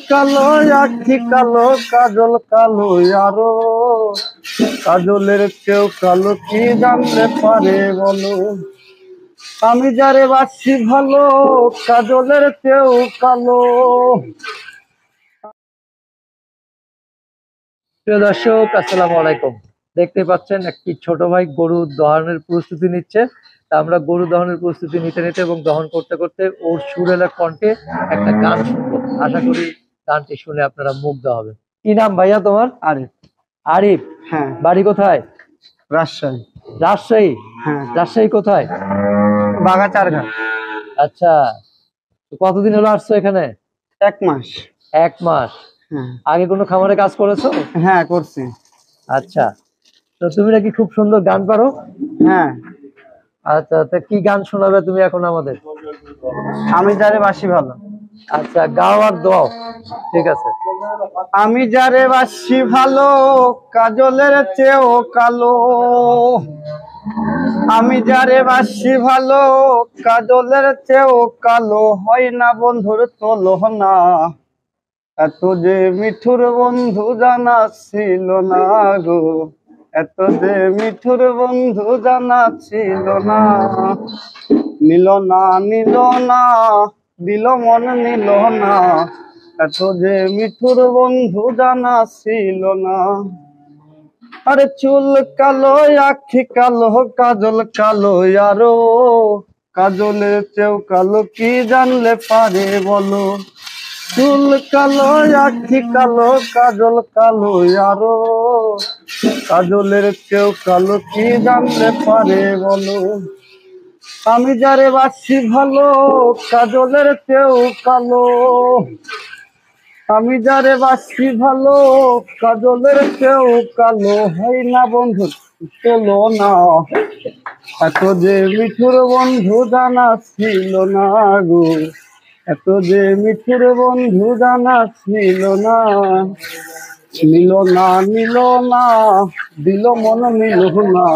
কালো আখি কালো কাজল কালো আরো কাজলের চেয়েও কালো কি জানতে পারে বলো আমি যারে বাসি ভালো কাজলের চেয়েও কালো। প্রিয় দর্শক আসসালামু আলাইকুম। দেখতে পাচ্ছেন একটি ছোট ভাই গরু দহনের প্রস্তুতি নিচ্ছে। তা আমরা গরু দহনের প্রস্তুতি নিতে নিতে এবং দহন করতে করতে ওর সুরেলা কণ্ঠে একটা গান শুনবো। আশা করি গানটি শুনে আপনারা মুগ্ধ হবেন। কি নাম ভাইয়া তোমার? আরিফ। আরিফ? হ্যাঁ। বাড়ি কোথায়? রাজশাহী। রাজশাহী? হ্যাঁ। রাজশাহী কোথায়? বাগাচারঘাট। আচ্ছা, কতদিন হলো আসছো এখানে? 1 মাস। 1 মাস? হ্যাঁ। আগে কোনো খামারে কাজ করেছো? হ্যাঁ, করছি। আচ্ছা, তো তুমি নাকি খুব সুন্দর গান পারো? হ্যাঁ। আচ্ছা, তা কি গান শোনাবে তুমি এখন আমাদের? আমি যারে বাসি ভালো। আচ্ছা, গাও আর দাও। ঠিক আছে। আমি যারে বাসি ভালো কাজলের চেয়েও কালো আমি যারে বাসি ভালো কাজলের চেয়েও কালো হয় না বন্ধুর তুলনা এত যে মিঠুর বন্ধু জানা ছিল না গো এত যে মিঠুর বন্ধু জানা ছিল না নিল না নিল না দিল মন নিল না এত যে মিঠুর বন্ধু জানা ছিল না। আরে চুল কালো আখি কালো কাজল কালো আরো কাজলের চেয়েও কালো কি জানলে পারে বলো চুল কালো আখি কালো কাজল কালো আরো কাজলের চেয়েও কালো কি জানলে পারে বলো আমি যারে বাসি ভালো কাজলের চেয়েও কালো আমি যারে বাসি ভালো কাজলের চেয়েও কালো হয় না বন্ধু চলো না এত যে মিঠুর বন্ধু জানা ছিল না গো এত যে মিঠুর বন্ধু জানা ছিল না নিল না নিল না দিল মন নিল না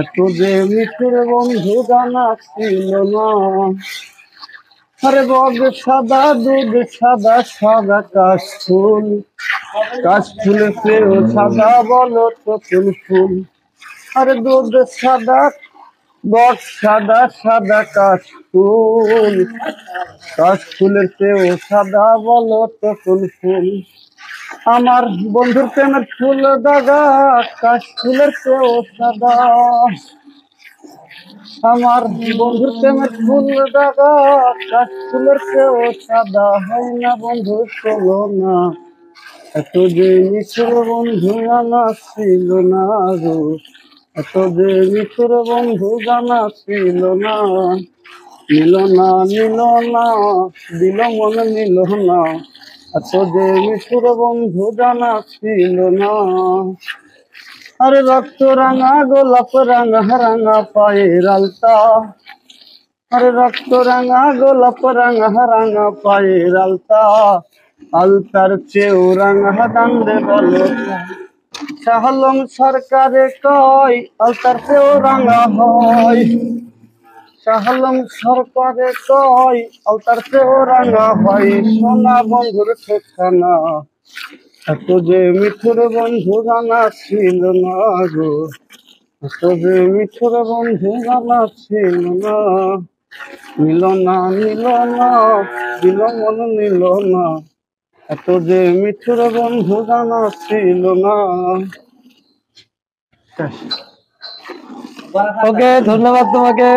এত যে মিঠুর বন্ধু জানা ছিল না। আরে বগ সাদা দুধ সাদা সাদা কাশফুল পেও সাদা বলো তো কোন ফুল আরে দুধ সাদা বগ সাদা সাদা কাশফুলের পেও সাদা বলো তো কোন ফুল আমার বন্ধুর প্রেমের ফুল দাগা কাশফুলের পেও সাদা আমার বন্ধুর প্রেমের ফুল দাগা কাশফুলের চেয়েও সাদা হয় না বন্ধু চলো না এত যে মিঠুর বন্ধু জানা ছিল না গো এত যে মিঠুর বন্ধু জানা ছিল না নিল না নিল না দিল মন নিল না এত যে মিঠুর বন্ধু জানা ছিল না। আরে রক্ত রাঙা গোলাপ রাঙা রাঙা পায়ের আলতা আরে রক্ত রাঙা গোলাপ রাঙা রাঙা পায়ের আলতা আলতার চেয়েও রাঙা দান্দে বলো শাহলম সরকারে কয় আলতার চেয়েও রাঙা হয় শাহলম সরকারে কয় আলতার চেয়েও রাঙা হয় সোনা বন্ধুর ঠিকানা এত যে মিঠুর বন্ধু জানা ছিল না গো এত যে মিঠুর বন্ধু জানা ছিল না নিল না নিল না দিল মন নিল না এত যে মিঠুর বন্ধু জানা ছিল না। ওকে, ধন্যবাদ তোমাকে।